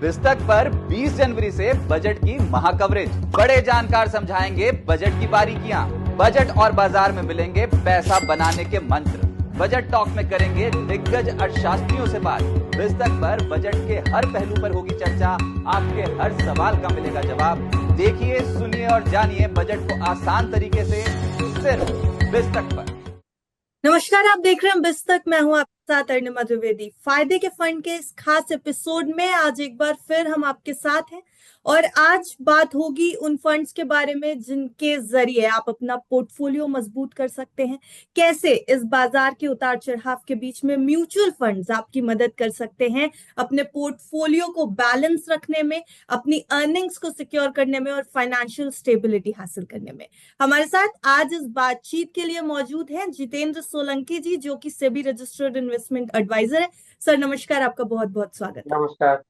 पुस्तक पर 20 जनवरी से बजट की महाकवरेज। बड़े जानकार समझाएंगे बजट की बारीकियां। बजट और बाजार में मिलेंगे पैसा बनाने के मंत्र। बजट टॉक में करेंगे दिग्गज अर्थशास्त्रियों से बात। पुस्तक पर बजट के हर पहलू पर होगी चर्चा। आपके हर सवाल का मिलेगा जवाब। देखिए, सुनिए और जानिए बजट को आसान तरीके से सिर्फ पुस्तक पर। नमस्कार, आप देख रहे हैं बिस्तक। मैं हूं आपके साथ अर्णिमा द्विवेदी। फायदे के फंड के इस खास एपिसोड में आज एक बार फिर हम आपके साथ हैं और आज बात होगी उन फंड्स के बारे में जिनके जरिए आप अपना पोर्टफोलियो मजबूत कर सकते हैं। कैसे इस बाजार के उतार चढ़ाव के बीच में म्यूचुअल फंड्स आपकी मदद कर सकते हैं अपने पोर्टफोलियो को बैलेंस रखने में, अपनी अर्निंग्स को सिक्योर करने में और फाइनेंशियल स्टेबिलिटी हासिल करने में। हमारे साथ आज इस बातचीत के लिए मौजूद हैं जितेंद्र सोलंकी जी, जो कि सेबी रजिस्टर्ड इन्वेस्टमेंट एडवाइजर है। सर नमस्कार, आपका बहुत बहुत स्वागत है। नमस्कार।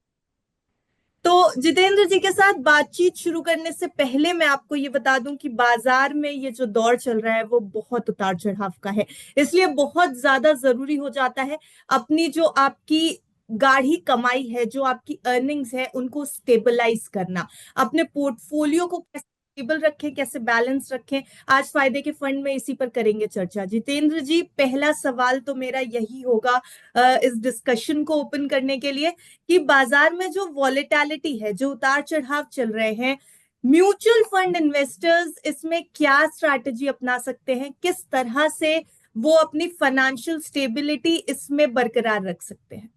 तो जितेंद्र जी के साथ बातचीत शुरू करने से पहले मैं आपको ये बता दूं कि बाजार में ये जो दौर चल रहा है वो बहुत उतार चढ़ाव का है, इसलिए बहुत ज्यादा जरूरी हो जाता है अपनी जो आपकी गाढ़ी कमाई है, जो आपकी अर्निंग्स है, उनको स्टेबलाइज करना। अपने पोर्टफोलियो को कैसे स्टेबल रखें, कैसे बैलेंस रखें, आज फायदे के फंड में इसी पर करेंगे चर्चा। जितेंद्र जी, पहला सवाल तो मेरा यही होगा इस डिस्कशन को ओपन करने के लिए कि बाजार में जो वॉलेटिलिटी है, जो उतार चढ़ाव चल रहे हैं, म्यूचुअल फंड इन्वेस्टर्स इसमें क्या स्ट्रैटेजी अपना सकते हैं, किस तरह से वो अपनी फाइनेंशियल स्टेबिलिटी इसमें बरकरार रख सकते हैं?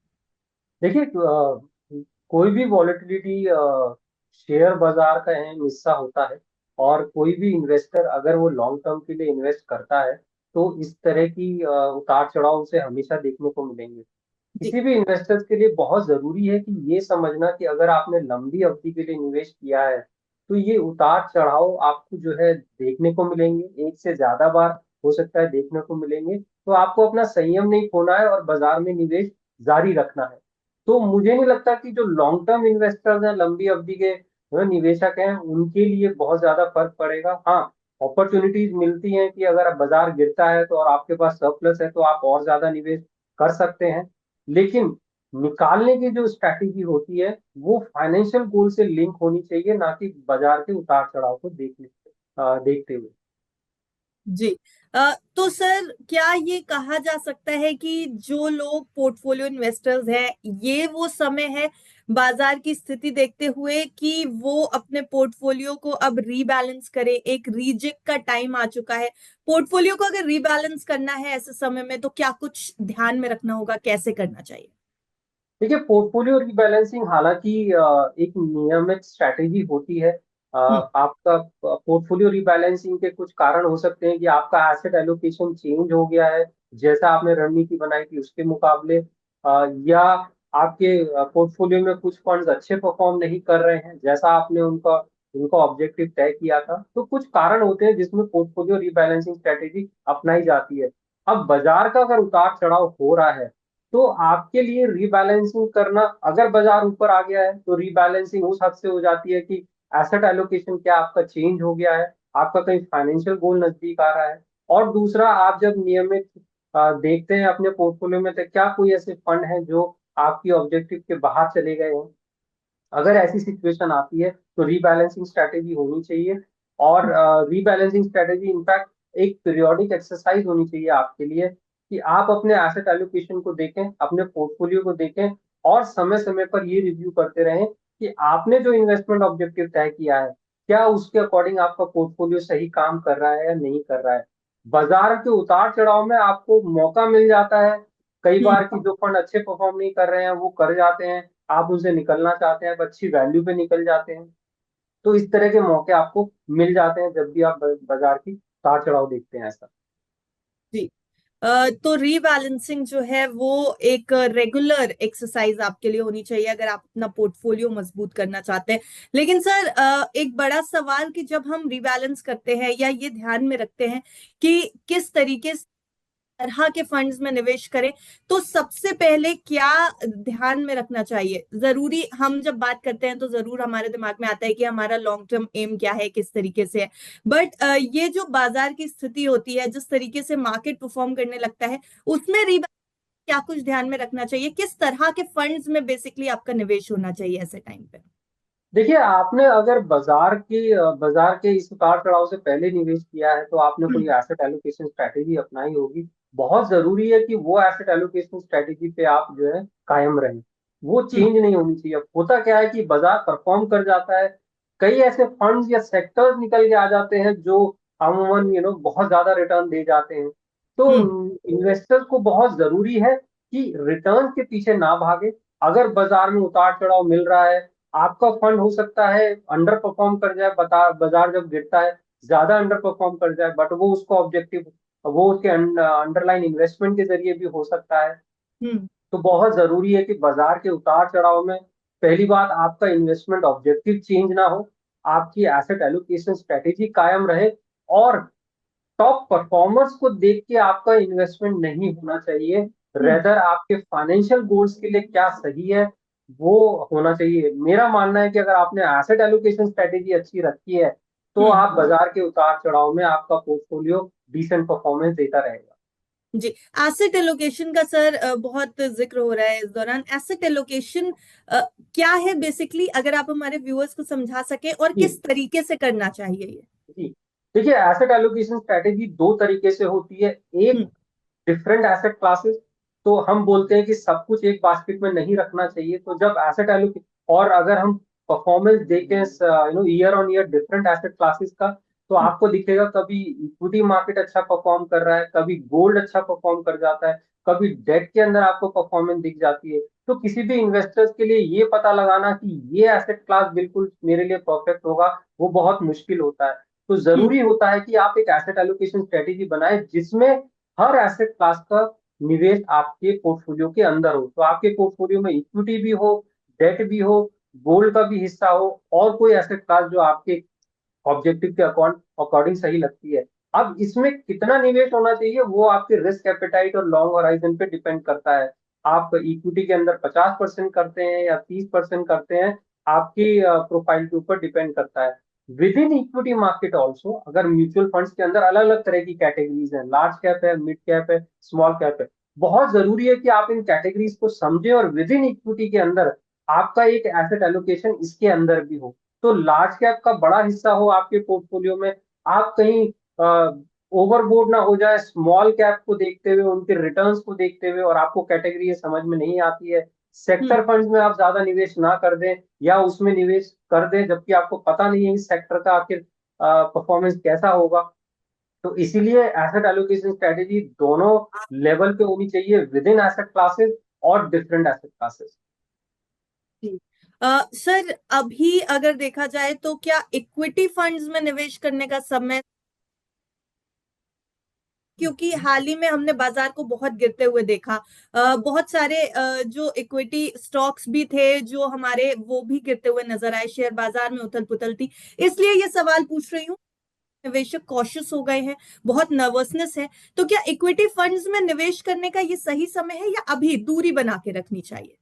देखिए, कोई भी वॉलेटिलिटी शेयर बाजार का अहम हिस्सा होता है और कोई भी इन्वेस्टर अगर वो लॉन्ग टर्म के लिए इन्वेस्ट करता है तो इस तरह की उतार चढ़ाव उसे हमेशा देखने को मिलेंगे। किसी भी इन्वेस्टर्स के लिए बहुत जरूरी है कि ये समझना कि अगर आपने लंबी अवधि के लिए इन्वेस्ट किया है तो ये उतार चढ़ाव आपको जो है देखने को मिलेंगे, एक से ज्यादा बार हो सकता है देखने को मिलेंगे। तो आपको अपना संयम नहीं खोना है और बाजार में निवेश जारी रखना है। तो मुझे नहीं लगता कि जो लॉन्ग टर्म इन्वेस्टर्स हैं, लंबी अवधि के निवेशक हैं, उनके लिए बहुत ज्यादा फर्क पड़ेगा। हाँ, अपॉर्चुनिटीज मिलती हैं कि अगर बाजार गिरता है तो और आपके पास सरप्लस है तो आप और ज्यादा निवेश कर सकते हैं, लेकिन निकालने की जो स्ट्रैटेजी होती है वो फाइनेंशियल गोल से लिंक होनी चाहिए, ना कि बाजार के उतार चढ़ाव को देखते हुए। जी। तो सर, क्या ये कहा जा सकता है कि जो लोग पोर्टफोलियो इन्वेस्टर्स हैं, ये वो समय है बाजार की स्थिति देखते हुए कि वो अपने पोर्टफोलियो को अब रीबैलेंस करें? एक रीजेक का टाइम आ चुका है। पोर्टफोलियो को अगर रीबैलेंस करना है ऐसे समय में तो क्या कुछ ध्यान में रखना होगा, कैसे करना चाहिए? देखिए, पोर्टफोलियो रीबैलेंसिंग हालांकि एक नियमित स्ट्रैटेजी होती है। हम्म। आपका पोर्टफोलियो रीबैलेंसिंग के कुछ कारण हो सकते हैं कि आपका एसेट एलोकेशन चेंज हो गया है, जैसा आपने रणनीति बनाई थी उसके मुकाबले, या आपके पोर्टफोलियो में कुछ फंड्स अच्छे परफॉर्म नहीं कर रहे हैं जैसा आपने उनका उनका ऑब्जेक्टिव तय किया था। तो कुछ कारण होते हैं जिसमें पोर्टफोलियो रीबैलेंसिंग स्ट्रैटेजी अपनाई जाती है। अब बाजार का अगर उतार चढ़ाव हो रहा है तो आपके लिए रीबैलेंसिंग करना, अगर बाजार ऊपर आ गया है तो रीबैलेंसिंग उस हद से हो जाती है कि एसेट एलोकेशन क्या आपका चेंज हो गया है, आपका कहीं फाइनेंशियल गोल नजदीक आ रहा है। और दूसरा, आप जब नियमित देखते हैं अपने पोर्टफोलियो में तो क्या कोई ऐसे फंड हैं जो आपकी ऑब्जेक्टिव के बाहर चले गए हैं। अगर ऐसी सिचुएशन आती है तो रीबैलेंसिंग स्ट्रैटेजी होनी चाहिए। और रीबैलेंसिंग स्ट्रैटेजी इनफैक्ट एक पीरियोडिक एक्सरसाइज होनी चाहिए आपके लिए कि आप अपने एसेट एलोकेशन को देखें, अपने पोर्टफोलियो को देखें और समय समय पर ये रिव्यू करते रहें कि आपने जो इन्वेस्टमेंट ऑब्जेक्टिव तय किया है क्या उसके अकॉर्डिंग आपका पोर्टफोलियो सही काम कर रहा है या नहीं कर रहा है। बाजार के उतार चढ़ाव में आपको मौका मिल जाता है कई बार कि जो फंड अच्छे परफॉर्म नहीं कर रहे हैं वो कर जाते हैं, आप उनसे निकलना चाहते हैं, आप अच्छी वैल्यू पे निकल जाते हैं। तो इस तरह के मौके आपको मिल जाते हैं जब भी आप बाजार की उतार चढ़ाव देखते हैं ऐसा। जी। तो रीबैलेंसिंग जो है वो एक रेगुलर एक्सरसाइज आपके लिए होनी चाहिए अगर आप अपना पोर्टफोलियो मजबूत करना चाहते हैं। लेकिन सर, एक बड़ा सवाल कि जब हम रीबैलेंस करते हैं या ये ध्यान में रखते हैं कि किस तरीके से तरह के फंड्स में निवेश करें, तो सबसे पहले क्या ध्यान में रखना चाहिए? जरूरी, हम जब बात करते हैं तो जरूर हमारे दिमाग में आता है कि हमारा लॉन्ग टर्म एम क्या है, किस तरीके से है। बट ये जो बाजार की स्थिति होती है, जिस तरीके से मार्केट परफॉर्म करने लगता है, उसमें क्या कुछ ध्यान में रखना चाहिए, किस तरह के फंड्स में बेसिकली आपका निवेश होना चाहिए ऐसे टाइम पे? देखिए, आपने अगर बाजार के इस उतार चढ़ाव से पहले निवेश किया है तो आपने कोई एसेट एलोकेशन स्ट्रेटेजी अपनाई होगी। बहुत जरूरी है कि वो एसेट एलोकेशन स्ट्रेटेजी पे आप जो है कायम रहें, वो हम्म। चेंज नहीं होनी चाहिए। अब होता क्या है कि बाजार परफॉर्म कर जाता है, कई ऐसे फंड्स या सेक्टर्स निकल के आ जाते हैं जो अमूमन बहुत ज्यादा रिटर्न दे जाते हैं। तो हम्म। इन्वेस्टर्स को बहुत जरूरी है कि रिटर्न के पीछे ना भागे। अगर बाजार में उतार चढ़ाव मिल रहा है, आपका फंड हो सकता है अंडर परफॉर्म कर जाए, बाजार जब गिरता है ज्यादा अंडर परफॉर्म कर जाए, बट वो उसको ऑब्जेक्टिव, वो उसके अंडरलाइन इन्वेस्टमेंट के जरिए भी हो सकता है। हम्म। तो बहुत जरूरी है कि बाजार के उतार चढ़ाव में पहली बात आपका इन्वेस्टमेंट ऑब्जेक्टिव चेंज ना हो, आपकी एसेट एलोकेशन स्ट्रेटेजी कायम रहे, और टॉप परफॉर्मर्स को देख के आपका इन्वेस्टमेंट नहीं होना चाहिए। हम्म। रेदर आपके फाइनेंशियल गोल्स के लिए क्या सही है वो होना चाहिए। मेरा मानना है कि अगर आपने एसेट एलोकेशन स्ट्रेटेजी अच्छी रखी है तो हम्म। आप बाजार के उतार चढ़ाव में आपका पोर्टफोलियो डिसेंट परफॉर्मेंस देता रहेगा। जी। एसेट एलोकेशन का सर बहुत जिक्र हो रहा है इस दौरान। एसेट एलोकेशन क्या है बेसिकली, अगर आप हमारे व्यूअर्स को समझा सके, और जी किस तरीके से करना चाहिए ये? जी, देखिए, एसेट एलोकेशन स्ट्रेटेजी दो तरीके से होती है। एक, हम्म। Different asset classes. तो हम बोलते हैं कि सब कुछ एक बास्केट में नहीं रखना चाहिए। तो जब एसेट एलोके और अगर हम परफॉर्मेंस देखें year on year different asset classes का, तो हम्म। आपको दिखेगा कभी इक्विटी मार्केट अच्छा परफॉर्म कर रहा है, कभी गोल्ड अच्छा परफॉर्म कर जाता है, कभी डेट के अंदर आपको परफॉर्मेंस दिख जाती है। तो किसी भी इन्वेस्टर्स के लिए ये पता लगाना कि ये एसेट क्लास बिल्कुल मेरे लिए परफेक्ट होगा, वो बहुत मुश्किल होता है। तो हम्म। जरूरी होता है कि आप एक एसेट एलोकेशन स्ट्रेटेजी बनाएं जिसमें हर एसेट क्लास का निवेश आपके पोर्टफोलियो के अंदर हो। तो आपके पोर्टफोलियो में इक्विटी भी हो, डेट भी हो, गोल्ड का भी हिस्सा हो, और कोई एसेट क्लास जो आपके ऑब्जेक्टिव के अकॉर्डिंग सही लगती है। अब इसमें कितना निवेश होना चाहिए वो आपके रिस्क एपेटाइट और लॉन्ग होराइजन पे डिपेंड करता है। आप इक्विटी के अंदर 50% करते हैं या 30% करते हैं, आपकी प्रोफाइल के ऊपर डिपेंड करता है। With in equity market also, अगर म्यूचुअल फंड्स के अंदर अलग अलग तरह की कैटेगरीज हैं, लार्ज कैप है, मिड कैप है, स्मॉल कैप है। बहुत जरूरी है कि आप इन कैटेगरीज को समझें और विद इन इक्विटी के अंदर आपका एक एसेट एलोकेशन इसके अंदर भी हो। तो लार्ज कैप का बड़ा हिस्सा हो आपके पोर्टफोलियो में, आप कहीं ओवरबोर्ड ना हो जाए स्मॉल कैप को देखते हुए, उनके रिटर्न्स को देखते हुए, और आपको कैटेगरी ये समझ में नहीं आती है। हम्म। सेक्टर फंड्स में आप ज्यादा निवेश ना कर दें, या उसमें निवेश कर दें जबकि आपको पता नहीं है इस सेक्टर का आखिर परफॉर्मेंस कैसा होगा। तो इसीलिए एसेट एलोकेशन स्ट्रेटेजी दोनों लेवल पे होनी चाहिए, विद इन एसेट क्लासेस और डिफरेंट एसेट क्लासेस। जी। सर, अभी अगर देखा जाए तो क्या इक्विटी फंड्स में निवेश करने का समय, क्योंकि हाल ही में हमने बाजार को बहुत गिरते हुए देखा। बहुत सारे जो इक्विटी स्टॉक्स भी थे जो हमारे, वो भी गिरते हुए नजर आए, शेयर बाजार में उथल पुथल थी। इसलिए ये सवाल पूछ रही हूँ। निवेशक कॉशियस हो गए हैं, बहुत नर्वसनेस है, तो क्या इक्विटी फंड्स में निवेश करने का ये सही समय है, या अभी दूरी बना के रखनी चाहिए?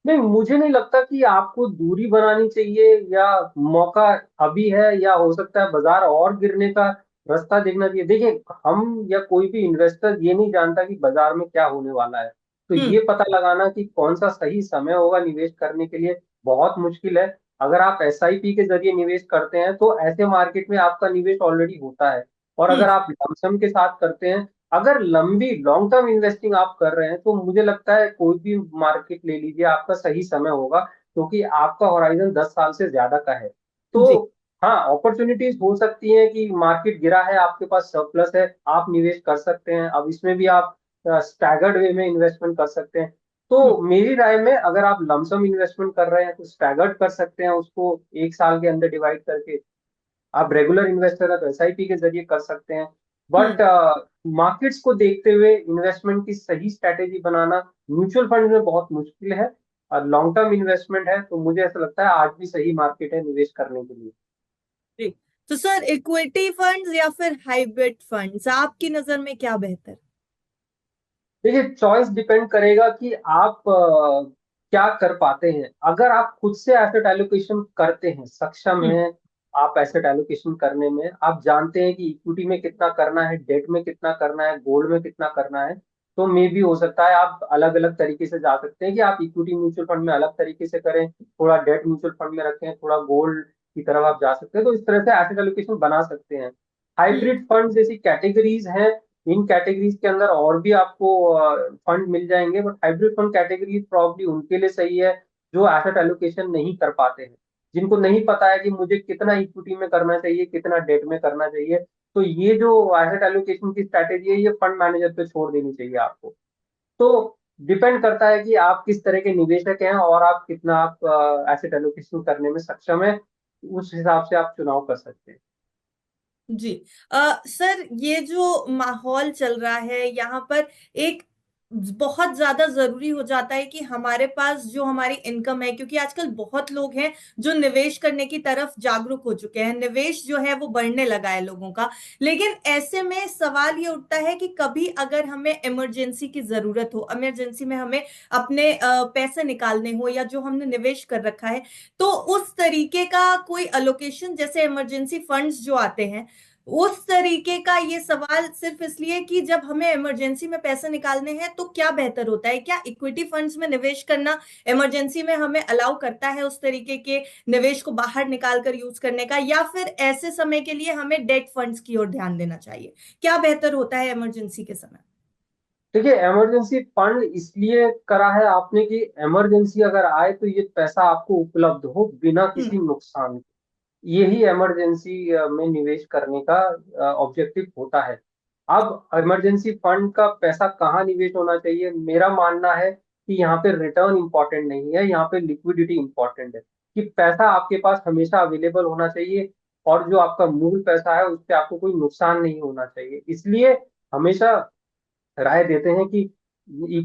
नहीं, मुझे नहीं लगता कि आपको दूरी बनानी चाहिए, या मौका अभी है, या हो सकता है बाजार और गिरने का रास्ता देखना चाहिए। देखिए, हम या कोई भी इन्वेस्टर ये नहीं जानता कि बाजार में क्या होने वाला है। तो हम्म। ये पता लगाना कि कौन सा सही समय होगा निवेश करने के लिए बहुत मुश्किल है। अगर आप एसआईपी के जरिए निवेश करते हैं तो ऐसे मार्केट में आपका निवेश ऑलरेडी होता है। और हम्म। अगर आप लमसम के साथ करते हैं, अगर लंबी लॉन्ग टर्म इन्वेस्टिंग आप कर रहे हैं, तो मुझे लगता है कोई भी मार्केट ले लीजिए, आपका सही समय होगा, क्योंकि आपका होराइजन 10 साल से ज्यादा का है। तो जी। हाँ, अपॉर्चुनिटीज हो सकती हैं कि मार्केट गिरा है, आपके पास सरप्लस है, आप निवेश कर सकते हैं। अब इसमें भी आप स्टैगर्ड वे में इन्वेस्टमेंट कर सकते हैं। हम्म। तो मेरी राय में अगर आप लमसम इन्वेस्टमेंट कर रहे हैं तो स्टैगर्ड कर सकते हैं, उसको एक साल के अंदर डिवाइड करके। आप रेगुलर इन्वेस्टर है तो एसआईपी के जरिए कर सकते हैं। हम्म। बट मार्केट्स को देखते हुए इन्वेस्टमेंट की सही स्ट्रैटेजी बनाना म्यूचुअल फंड में बहुत मुश्किल है, और लॉन्ग टर्म इन्वेस्टमेंट है तो मुझे ऐसा लगता है आज भी सही मार्केट है निवेश करने के लिए। जी। तो सर, इक्विटी फंड्स या फिर हाइब्रिड फंड्स, आपकी नजर में क्या बेहतर? देखिए, चॉइस डिपेंड करेगा कि आप क्या कर पाते हैं। अगर आप खुद से एसेट एलोकेशन करते हैं, सक्षम हम्म। हैं आप एसेट एलोकेशन करने में, आप जानते हैं कि इक्विटी में कितना करना है, डेट में कितना करना है, गोल्ड में कितना करना है, तो मे भी हो सकता है आप अलग अलग तरीके से जा सकते हैं कि आप इक्विटी म्यूचुअल फंड में अलग तरीके से करें, थोड़ा डेट म्यूचुअल फंड में रखें, थोड़ा गोल्ड की तरफ आप जा सकते हैं। तो इस तरह से एसेट एलोकेशन बना सकते हैं। हाइब्रिड फंड जैसी कैटेगरीज हैं, इन कैटेगरीज के अंदर और भी आपको फंड मिल जाएंगे, but hybrid fund category probably उनके लिए सही है जो एसेट एलोकेशन नहीं कर पाते हैं, जिनको नहीं पता है कि मुझे कितना इक्विटी में करना चाहिए, कितना डेट में करना चाहिए। तो ये जो एसेट एलोकेशन की स्ट्रैटेजी है, ये फंड मैनेजर पे छोड़ देनी चाहिए आपको। तो डिपेंड करता है कि आप किस तरह के निवेशक हैं और आप कितना आप एसेट एलोकेशन करने में सक्षम है, उस हिसाब से आप चुनाव कर सकते हैं। जी। सर, ये जो माहौल चल रहा है यहाँ पर एक बहुत ज्यादा जरूरी हो जाता है कि हमारे पास जो हमारी इनकम है, क्योंकि आजकल बहुत लोग हैं जो निवेश करने की तरफ जागरूक हो चुके हैं, निवेश जो है वो बढ़ने लगा है लोगों का। लेकिन ऐसे में सवाल ये उठता है कि कभी अगर हमें इमरजेंसी की जरूरत हो, इमरजेंसी में हमें अपने पैसे निकालने हो या जो हमने निवेश कर रखा है, तो उस तरीके का कोई अलोकेशन, जैसे इमरजेंसी फंड्स जो आते हैं, उस तरीके का ये सवाल सिर्फ इसलिए कि जब हमें इमरजेंसी में पैसे निकालने हैं तो क्या बेहतर होता है? क्या इक्विटी फंड्स में निवेश करना इमरजेंसी में हमें अलाउ करता है उस तरीके के निवेश को बाहर निकाल कर यूज करने का, या फिर ऐसे समय के लिए हमें डेट फंड्स की ओर ध्यान देना चाहिए? क्या बेहतर होता है इमरजेंसी के समय? देखिए, इमरजेंसी फंड इसलिए करा है आपने कि इमरजेंसी अगर आए तो ये पैसा आपको उपलब्ध हो बिना किसी हम्म। नुकसान के। यही इमरजेंसी में निवेश करने का ऑब्जेक्टिव होता है। अब इमरजेंसी फंड का पैसा कहाँ निवेश होना चाहिए, मेरा मानना है कि यहाँ पे रिटर्न इंपॉर्टेंट नहीं है, यहाँ पे लिक्विडिटी इंपॉर्टेंट है। कि पैसा आपके पास हमेशा अवेलेबल होना चाहिए और जो आपका मूल पैसा है उससे आपको कोई नुकसान नहीं होना चाहिए। इसलिए हमेशा राय देते हैं कि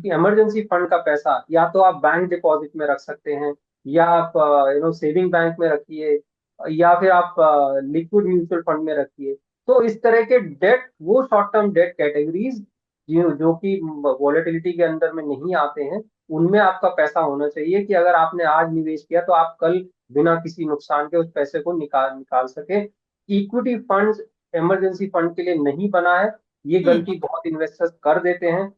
इमरजेंसी फंड का पैसा या तो आप बैंक डिपॉजिट में रख सकते हैं, या आप सेविंग बैंक में रखिए, या फिर आप लिक्विड म्यूचुअल फंड में रखिए। तो इस तरह के डेट, वो शॉर्ट टर्म डेट कैटेगरीज जो कि वॉलेटिलिटी के अंदर में नहीं आते हैं, उनमें आपका पैसा होना चाहिए कि अगर आपने आज निवेश किया तो आप कल बिना किसी नुकसान के उस पैसे को निकाल निकाल सके। इक्विटी फंड्स इमरजेंसी फंड के लिए नहीं बना है। ये हम्म। गलती बहुत इन्वेस्टर्स कर देते हैं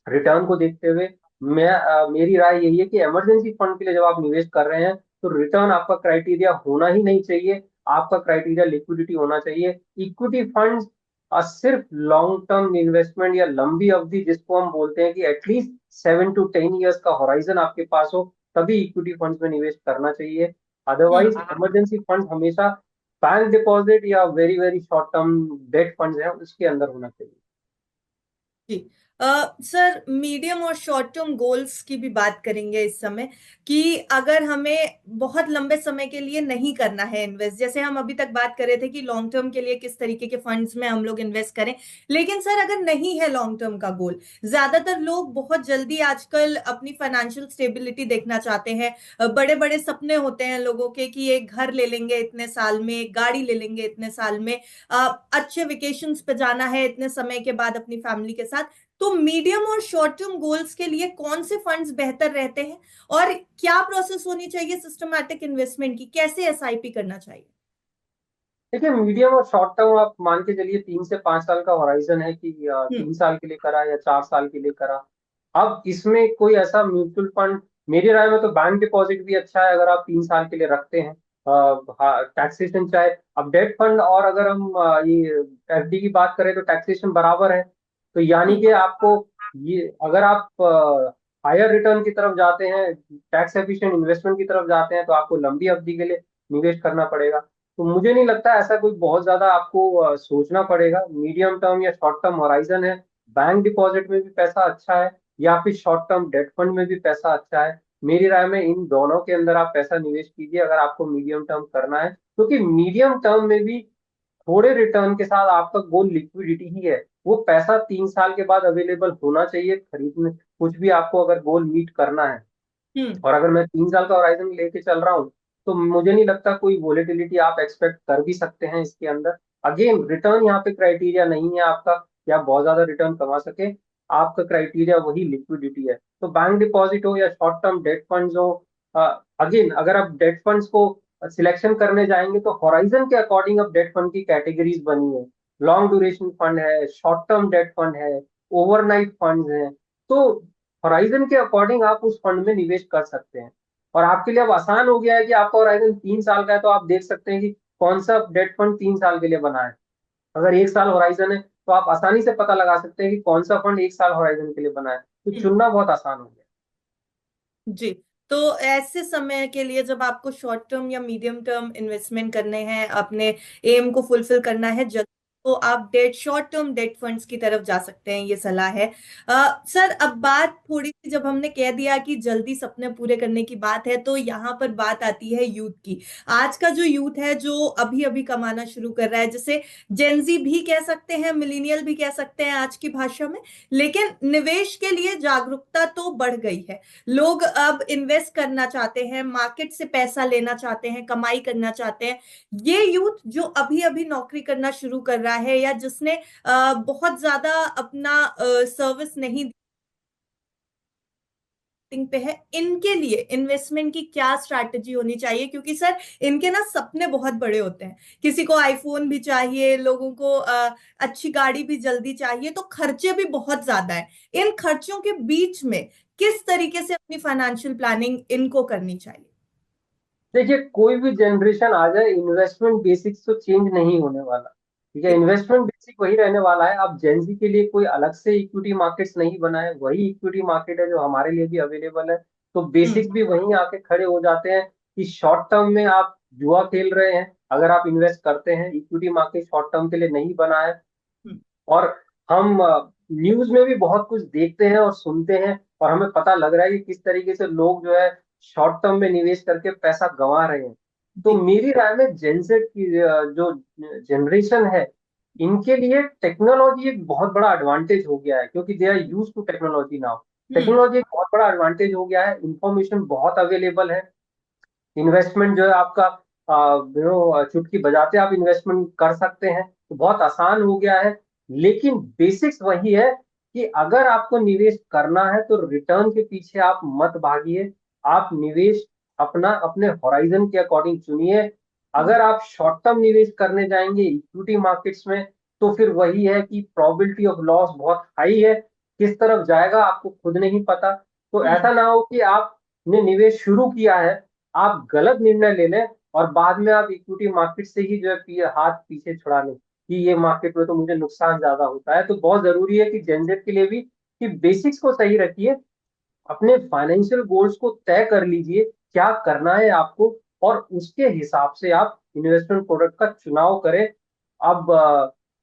रिटर्न को देखते हुए। मेरी राय यही है कि इमरजेंसी फंड के लिए जब आप निवेश कर रहे हैं तो रिटर्न आपका क्राइटेरिया होना ही नहीं चाहिए, आपका क्राइटेरिया लिक्विडिटी होना चाहिए। इक्विटी फंड्स सिर्फ लॉन्ग टर्म इन्वेस्टमेंट या लंबी अवधि, जिसको हम बोलते हैं कि एटलीस्ट 7 to 10 years का होराइजन आपके पास हो, तभी इक्विटी फंड्स में निवेश करना चाहिए। अदरवाइज इमरजेंसी फंड हमेशा बैंक डिपॉजिट या very very short term debt funds हैं उसके अंदर होना चाहिए। जी। सर, मीडियम और शॉर्ट टर्म गोल्स की भी बात करेंगे इस समय, कि अगर हमें बहुत लंबे समय के लिए नहीं करना है इन्वेस्ट, जैसे हम अभी तक बात कर रहे थे कि लॉन्ग टर्म के लिए किस तरीके के फंड्स में हम लोग इन्वेस्ट करें। लेकिन सर, अगर नहीं है लॉन्ग टर्म का गोल, ज्यादातर लोग बहुत जल्दी आजकल अपनी फाइनेंशियल स्टेबिलिटी देखना चाहते हैं, बड़े बड़े सपने होते हैं लोगों के कि एक घर ले लेंगे इतने साल में, एक गाड़ी ले लेंगे इतने साल में, अच्छे वेकेशंस पे जाना है इतने समय के बाद अपनी फैमिली के साथ। तो मीडियम और शॉर्ट टर्म गोल्स के लिए कौन से फंड्स बेहतर रहते हैं, और क्या प्रोसेस होनी चाहिए सिस्टमैटिक इन्वेस्टमेंट की, कैसे एसआईपी करना चाहिए? देखिए, मीडियम और शॉर्ट टर्म आप मान के चलिए 3 से 5 साल का होराइजन है कि हम्म। 3 साल के लिए करा या 4 साल के लिए करा। अब इसमें कोई ऐसा म्यूचुअल फंड, मेरी राय में तो बैंक डिपॉजिट भी अच्छा है अगर आप 3 साल के लिए रखते हैं। टैक्सेशन चाहे, अब डेट फंड और अगर हम ये एफडी की बात करें तो टैक्सेशन बराबर है। तो यानी कि आपको ये, अगर आप हायर रिटर्न की तरफ जाते हैं, टैक्स एफिशिएंट इन्वेस्टमेंट की तरफ जाते हैं, तो आपको लंबी अवधि के लिए निवेश करना पड़ेगा। तो मुझे नहीं लगता ऐसा कोई बहुत ज्यादा आपको सोचना पड़ेगा। मीडियम टर्म या शॉर्ट टर्म होराइजन है, बैंक डिपॉजिट में भी पैसा अच्छा है या फिर शॉर्ट टर्म डेट फंड में भी पैसा अच्छा है। मेरी राय में इन दोनों के अंदर आप पैसा निवेश कीजिए अगर आपको मीडियम टर्म करना है, क्योंकि मीडियम टर्म में भी थोड़े रिटर्न के साथ आपका गोल लिक्विडिटी ही है। वो पैसा 3 साल के बाद अवेलेबल होना चाहिए खरीदने, कुछ भी आपको अगर गोल मीट करना है। हम्म। और अगर मैं 3 साल का होराइजन लेके चल रहा हूँ तो मुझे नहीं लगता कोई वोलेटिलिटी आप एक्सपेक्ट कर भी सकते हैं इसके अंदर। अगेन, रिटर्न यहाँ पे क्राइटेरिया नहीं है आपका कि आप बहुत ज्यादा रिटर्न कमा सके, आपका क्राइटेरिया वही लिक्विडिटी है। तो बैंक डिपॉजिट हो या शॉर्ट टर्म डेट फंड्स हो, अगेन अगर आप डेट फंड्स को सिलेक्शन करने जाएंगे तो होराइजन के अकॉर्डिंग अब डेट फंड की कैटेगरीज बनी है। लॉन्ग ड्यूरेशन फंड है, शॉर्ट टर्म डेट फंड है, ओवरनाइट फंड्स हैं। तो होराइजन के अकॉर्डिंग आप उस फंड में निवेश कर सकते हैं। और आपके लिए अब आसान हो गया है कि आपका होराइजन 3 साल का है, तो आप देख सकते हैं कि कौन सा डेट फंड 3 साल के लिए बना है। अगर 1 साल होराइजन है तो आप आसानी से पता लगा सकते हैं कि कौन सा फंड 1 साल होराइजन के लिए बना है, तो हम्म, चुनना बहुत आसान हो गया। जी। तो ऐसे समय के लिए जब आपको शॉर्ट टर्म या मीडियम टर्म इन्वेस्टमेंट करने हैं, अपने एम को फुलफिल करना है जल्दी, तो आप debt short term debt funds की तरफ जा सकते हैं, ये सलाह है। सर, अब बात थोड़ी सी, जब हमने कह दिया कि जल्दी सपने पूरे करने की बात है, तो यहाँ पर बात आती है यूथ की। आज का जो यूथ है, जो अभी अभी कमाना शुरू कर रहा है, जिसे जेंजी भी कह सकते हैं, मिलीनियल भी कह सकते हैं आज की भाषा में, लेकिन निवेश के लिए जागरूकता तो बढ़ गई है। लोग अब इन्वेस्ट करना चाहते हैं, मार्केट से पैसा लेना चाहते हैं, कमाई करना चाहते हैं। ये यूथ जो अभी अभी नौकरी करना शुरू कर रहा है, या जिसने बहुत ज्यादा अपना सर्विस नहीं पे है, इनके लिए इन्वेस्टमेंट की क्या स्ट्रैटेजी होनी चाहिए? क्योंकि सर, इनके ना सपने बहुत बड़े होते हैं। किसी को आईफोन भी चाहिए, लोगों को अच्छी गाड़ी भी जल्दी चाहिए, तो खर्चे भी बहुत ज्यादा है। इन खर्चों के बीच में किस तरीके से अपनी फाइनेंशियल प्लानिंग इनको करनी चाहिए? देखिए, कोई भी जनरेशन आ जाए, इन्वेस्टमेंट बेसिक्स तो चेंज नहीं होने वाला। ठीक है, जी। इन्वेस्टमेंट बेसिक वही रहने वाला है। अब जेंजी के लिए कोई अलग से इक्विटी मार्केट्स नहीं बना है, वही इक्विटी मार्केट है जो हमारे लिए भी अवेलेबल है। तो हम्म। बेसिक्स भी वहीं आके खड़े हो जाते हैं कि शॉर्ट टर्म में आप जुआ खेल रहे हैं अगर आप इन्वेस्ट करते हैं। इक्विटी मार्केट शॉर्ट टर्म के लिए नहीं बना है। हम्म। और हम न्यूज में भी बहुत कुछ देखते हैं और सुनते हैं, और हमें पता लग रहा है कि किस तरीके से लोग जो है शॉर्ट टर्म में निवेश करके पैसा गंवा रहे हैं। तो जी। मेरी राय में जेनसेट की जो जनरेशन है, इनके लिए टेक्नोलॉजी एक बहुत बड़ा एडवांटेज हो गया है, क्योंकि they are use to technology now. Hmm. Technology एक बहुत बड़ा एडवांटेज हो गया है, इंफॉर्मेशन बहुत अवेलेबल है। इन्वेस्टमेंट जो है आपका चुटकी बजाते आप इन्वेस्टमेंट कर सकते हैं, तो बहुत आसान हो गया है। लेकिन बेसिक्स वही है कि अगर आपको निवेश करना है तो रिटर्न के पीछे आप मत भागिए। आप निवेश अपना अपने होराइजन के अकॉर्डिंग चुनिए। हम्म। अगर आप शॉर्ट टर्म निवेश करने जाएंगे इक्विटी मार्केट्स में, तो फिर वही है कि प्रोबेबिलिटी ऑफ लॉस बहुत हाई है। किस तरफ जाएगा आपको खुद नहीं पता। तो हम्म। ऐसा ना हो कि आपने निवेश शुरू किया है, आप गलत निर्णय ले लें और बाद में आप इक्विटी मार्केट से ही जो है हाथ पीछे छुड़ा लें कि ये मार्केट में तो मुझे नुकसान ज्यादा होता है। तो बहुत जरूरी है कि जेनजेट के लिए भी कि बेसिक्स को सही रखिए, अपने फाइनेंशियल गोल्स को तय कर लीजिए क्या करना है आपको, और उसके हिसाब से आप इन्वेस्टमेंट प्रोडक्ट का चुनाव करें। अब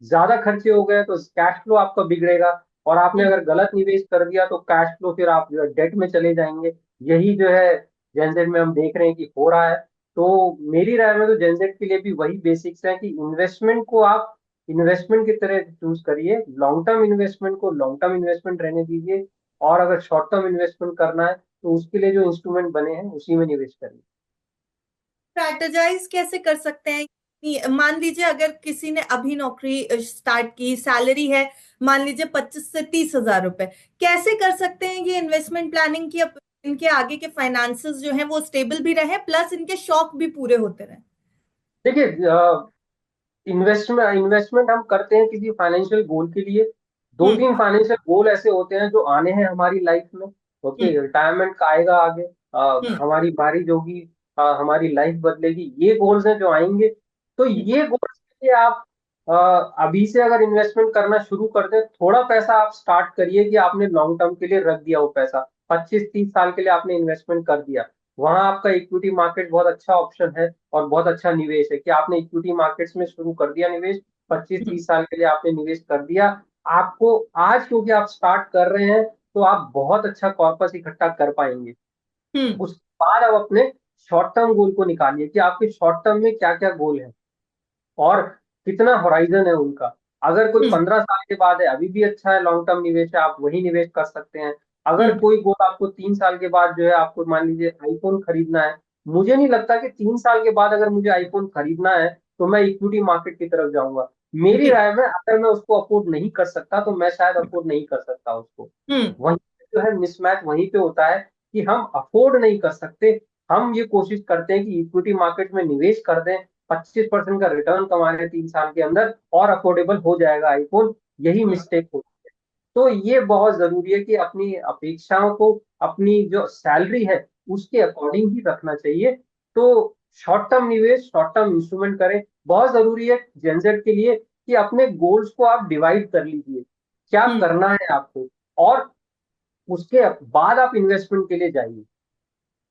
ज्यादा खर्चे हो गए तो कैश फ्लो आपका बिगड़ेगा, और आपने हम्म। अगर गलत निवेश कर दिया तो कैश फ्लो फिर आप डेट में चले जाएंगे। यही जो है जेनजेड में हम देख रहे हैं कि हो रहा है। तो मेरी राय में तो जेनजेड के लिए भी वही बेसिक्स है कि इन्वेस्टमेंट को आप इन्वेस्टमेंट की तरह चूज करिए, लॉन्ग टर्म इन्वेस्टमेंट को लॉन्ग टर्म इन्वेस्टमेंट रहने दीजिए, और अगर शॉर्ट टर्म इन्वेस्टमेंट करना है तो उसके लिए जो इंस्ट्रूमेंट बने हैं उसी में निवेश करिए। स्ट्रैटेजाइज कैसे कर सकते हैं मान लीजिए अगर किसी ने अभी नौकरी स्टार्ट की, सैलरी है मान लीजिए 25 से 30 हजार रुपए, कैसे कर सकते हैं ये इन्वेस्टमेंट प्लानिंग की? इनके आगे के फाइनेंसेस जो हैं वो स्टेबल भी रहे, प्लस इनके शौक भी पूरे होते रहे। देखिए, इन्वेस्टमेंट इन्वेस्टमेंट हम करते हैं किसी फाइनेंशियल गोल के लिए। दो हम्म। तीन फाइनेंशियल गोल ऐसे होते हैं जो आने हैं हमारी लाइफ में। ओके, हम्म। रिटायरमेंट का आएगा आगे, हम्म। हमारी मैरिज होगी, हमारी लाइफ बदलेगी, ये गोल्स हैं जो आएंगे। तो ये गोल्स के लिए आप अ, अभी से अगर इन्वेस्टमेंट करना शुरू कर दें, थोड़ा पैसा आप स्टार्ट करिए कि आपने लॉन्ग टर्म के लिए रख दिया वो पैसा, 25-30 साल के लिए आपने इन्वेस्टमेंट कर दिया। वहां आपका इक्विटी मार्केट बहुत अच्छा ऑप्शन है और बहुत अच्छा निवेश है कि आपने इक्विटी मार्केट्स में शुरू कर दिया निवेश, पच्चीस हम्म। तीस साल के लिए आपने निवेश कर दिया। आपको आज क्योंकि आप स्टार्ट कर रहे हैं तो आप बहुत अच्छा कॉर्पस इकट्ठा कर पाएंगे। हम्म। उसके बाद आप अपने शॉर्ट टर्म गोल को निकालिए कि आपके शॉर्ट टर्म में क्या क्या गोल है और कितना होराइजन है उनका। अगर कोई हम्म। 15 साल के बाद है, अभी भी अच्छा है, लॉन्ग टर्म निवेश है, आप वही निवेश कर सकते हैं। अगर हम्म। कोई गोल आपको 3 साल के बाद जो है, आपको मान लीजिए आईफोन खरीदना है, मुझे नहीं लगता कि 3 साल के बाद अगर मुझे आईफोन खरीदना है तो मैं इक्विटी मार्केट की तरफ जाऊंगा। मेरी जी। राय में अगर मैं उसको अफोर्ड नहीं कर सकता तो मैं शायद अफोर्ड नहीं कर सकता उसको। हम्म। वहीं पे जो है मिसमैच वहीं पे होता है कि हम अफोर्ड नहीं कर सकते। हम ये कोशिश करते हैं कि इक्विटी मार्केट में निवेश कर दें, 25% का रिटर्न कमा लें 3 साल के अंदर, और अफोर्डेबल हो जाएगा आईफोन। यही हम्म। मिस्टेक होती है। तो ये बहुत जरूरी है कि अपनी अपेक्षाओं को, अपनी जो सैलरी है उसके अकॉर्डिंग ही रखना चाहिए। तो शॉर्ट टर्म निवेश, शॉर्ट टर्म इंस्ट्रूमेंट करें। बहुत जरूरी है जेनजेड के लिए कि अपने गोल्स को आप डिवाइड कर लीजिए, क्या हम्म। करना है आपको, और उसके बाद आप इन्वेस्टमेंट के लिए जाइए।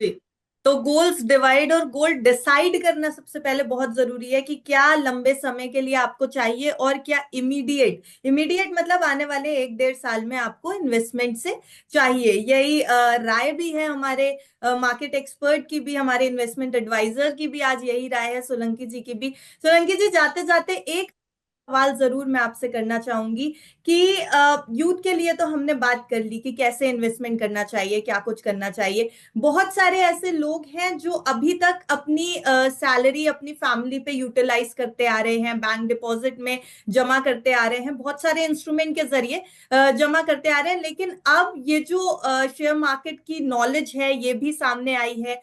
जी। तो गोल्स डिवाइड और गोल डिसाइड करना सबसे पहले बहुत जरूरी है कि क्या लंबे समय के लिए आपको चाहिए और क्या इमीडिएट, इमीडिएट मतलब आने वाले 1-1.5 साल में आपको इन्वेस्टमेंट से चाहिए। यही राय भी है हमारे मार्केट एक्सपर्ट की भी, हमारे इन्वेस्टमेंट एडवाइजर की भी आज यही राय है, सोलंकी जी की भी। सोलंकी जी, जाते जाते एक सवाल जरूर मैं आपसे करना चाहूंगी कि यूथ के लिए तो हमने बात कर ली कि कैसे इन्वेस्टमेंट करना चाहिए, क्या कुछ करना चाहिए। बहुत सारे ऐसे लोग हैं जो अभी तक अपनी सैलरी अपनी फैमिली पे यूटिलाइज करते आ रहे हैं, बैंक डिपॉजिट में जमा करते आ रहे हैं, बहुत सारे इंस्ट्रूमेंट के जरिए जमा करते आ रहे हैं। लेकिन अब ये जो शेयर मार्केट की नॉलेज है ये भी सामने आई है,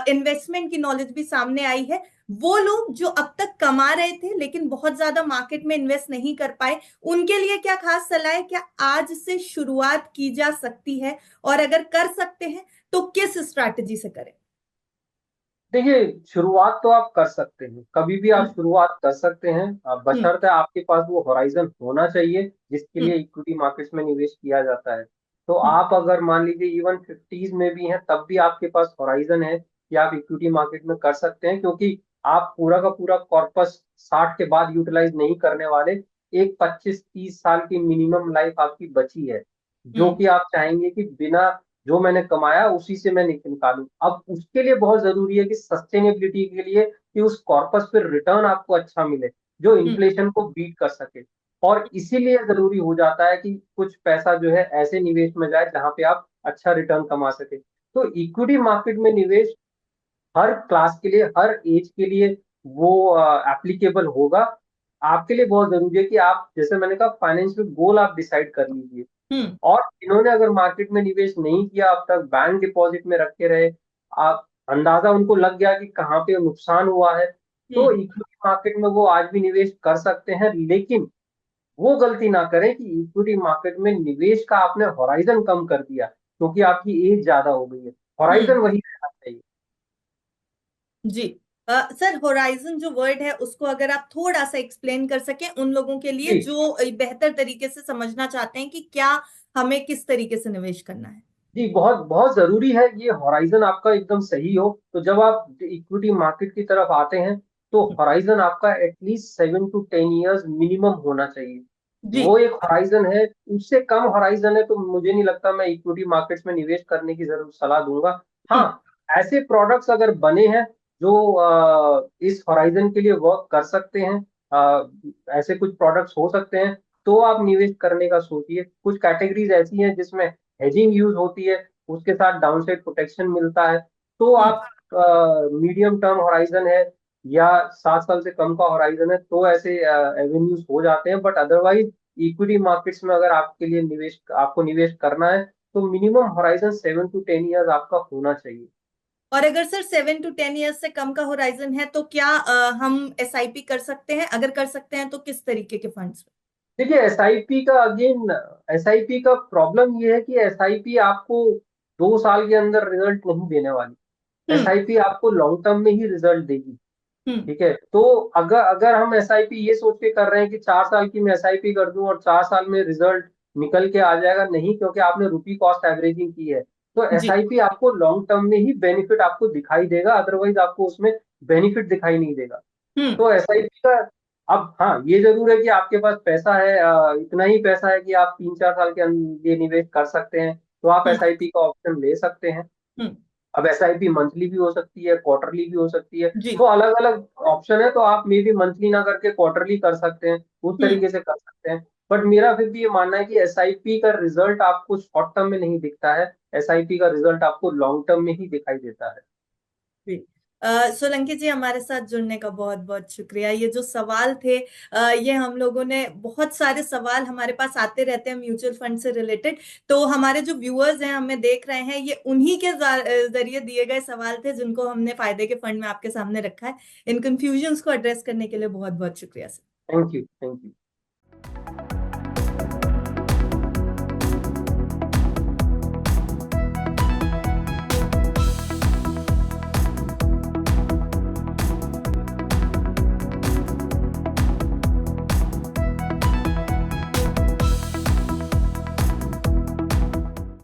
इन्वेस्टमेंट की नॉलेज भी सामने आई है। वो लोग जो अब तक कमा रहे थे लेकिन बहुत ज्यादा मार्केट में इन्वेस्ट नहीं कर पाए, उनके लिए क्या खास सलाह है? क्या आज से शुरुआत की जा सकती है? और अगर कर सकते हैं तो किस स्ट्रैटेजी से करें? देखिए, शुरुआत तो आप कर सकते हैं, कभी भी आप हम्म। शुरुआत कर सकते हैं, हम्म। बशर्ते आपके पास वो होराइजन होना चाहिए जिसके हम्म। लिए इक्विटी मार्केट्स में निवेश किया जाता है। तो हम्म। आप अगर मान लीजिए इवन 50s में भी हैं तब भी आपके पास होराइजन है कि आप इक्विटी मार्केट में कर सकते हैं, क्योंकि आप पूरा का पूरा कॉर्पस 60 के बाद यूटिलाइज नहीं करने वाले। एक 25-30 साल की मिनिमम लाइफ आपकी बची है, जो हम्म। कि आप चाहेंगे कि बिना, जो मैंने कमाया उसी से मैं निकालूं। अब उसके लिए बहुत जरूरी है कि सस्टेनेबिलिटी के लिए कि उस कॉर्पस पर रिटर्न आपको अच्छा मिले जो हम्म। इन्फ्लेशन को बीट कर सके। और इसीलिए जरूरी हो जाता है कि कुछ पैसा जो है ऐसे निवेश में जाए जहां पे आप अच्छा रिटर्न कमा सके। तो इक्विटी मार्केट में निवेश हर क्लास के लिए, हर एज के लिए वो एप्लीकेबल होगा। आपके लिए बहुत जरूरी है कि आप, जैसे मैंने कहा, फाइनेंशियल गोल आप डिसाइड कर लीजिए। हम्म। और इन्होंने अगर मार्केट में निवेश नहीं किया अब तक, बैंक डिपॉजिट में रखे रहे, आप अंदाजा उनको लग गया कि कहाँ पे नुकसान हुआ है, तो हम्म। इक्विटी मार्केट में वो आज भी निवेश कर सकते हैं। लेकिन वो गलती ना करें कि इक्विटी मार्केट में निवेश का आपने होराइजन कम कर दिया क्योंकि आपकी एज ज्यादा हो गई है। होराइजन हम्म। वही रहना चाहिए। जी। सर, होराइजन जो वर्ड है उसको अगर आप थोड़ा सा एक्सप्लेन कर सकें उन लोगों के लिए जी जो बेहतर तरीके से समझना चाहते हैं कि क्या हमें किस तरीके से निवेश करना है। जी, बहुत बहुत जरूरी है ये होराइजन आपका एकदम सही हो। तो जब आप इक्विटी मार्केट की तरफ आते हैं तो होराइजन आपका एटलीस्ट 7 to 10 years मिनिमम होना चाहिए। जी। वो एक होराइजन है, उससे कम होराइजन है तो मुझे नहीं लगता मैं इक्विटी मार्केट्स में निवेश करने की जरूर सलाह दूंगा। हाँ, हम्म। ऐसे प्रोडक्ट्स अगर बने हैं जो इस होराइजन के लिए वर्क कर सकते हैं, ऐसे कुछ प्रोडक्ट्स हो सकते हैं, तो आप निवेश करने का सोचिए। कुछ कैटेगरीज ऐसी हैं जिसमें हेजिंग यूज होती है, उसके साथ डाउनसाइड प्रोटेक्शन मिलता है। तो हम्म। आप, मीडियम टर्म होराइजन है या 7 साल से कम का होराइजन है तो ऐसे एवेन्यूज हो जाते हैं। बट अदरवाइज इक्विटी मार्केट्स में अगर आपके लिए निवेश, आपको निवेश करना है तो मिनिमम होराइजन 7 to 10 years आपका होना चाहिए। और अगर सर 7-10 ईयर्स से कम का होराइजन है तो क्या हम एसआईपी कर सकते हैं? अगर कर सकते हैं तो किस तरीके के फंड्स? देखिए, एसआईपी का अगेन, एसआईपी का प्रॉब्लम ये है कि एसआईपी आपको 2 साल के अंदर रिजल्ट नहीं देने वाली। हम्म। एसआईपी आपको लॉन्ग टर्म में ही रिजल्ट देगी। हम्म। ठीक है, तो अगर अगर हम एसआईपी ये सोच के कर रहे हैं कि 4 साल की मैं एसआईपी कर दूं और 4 साल में रिजल्ट निकल के आ जाएगा, नहीं, क्योंकि आपने रुपी कॉस्ट एवरेजिंग की है। तो जी। एसआईपी आपको लॉन्ग टर्म में ही बेनिफिट आपको दिखाई देगा, अदरवाइज आपको उसमें बेनिफिट दिखाई नहीं देगा। हम्म। तो एसआईपी का, अब हाँ, ये जरूर है कि आपके पास पैसा है, इतना ही पैसा है कि आप 3-4 साल के अंदर ये निवेश कर सकते हैं, तो आप हम्म। एसआईपी का ऑप्शन ले सकते हैं। हम्म। अब एसआईपी मंथली भी हो सकती है, क्वार्टरली भी हो सकती है, जी। तो अलग अलग ऑप्शन है। तो आप मे भी मंथली ना करके क्वार्टरली कर सकते हैं, उस हम्म। तरीके से कर सकते हैं। बट मेरा फिर भी ये मानना है कि एसआईपी का रिजल्ट आपको शॉर्ट टर्म में नहीं दिखता है, एसआईपी का रिजल्ट आपको लॉन्ग टर्म में ही दिखाई देता है। जी। सोलंकी जी, हमारे साथ जुड़ने का बहुत बहुत शुक्रिया। ये जो सवाल थे, ये हम लोगों ने, बहुत सारे सवाल हमारे पास आते रहते हैं म्यूचुअल फंड से रिलेटेड। तो हमारे जो व्यूअर्स हैं हमें देख रहे हैं, ये उन्हीं के जरिए दिए गए सवाल थे जिनको हमने फायदे के फंड में आपके सामने रखा है। इन कंफ्यूजन्स को एड्रेस करने के लिए बहुत बहुत शुक्रिया sir. Thank you, thank you.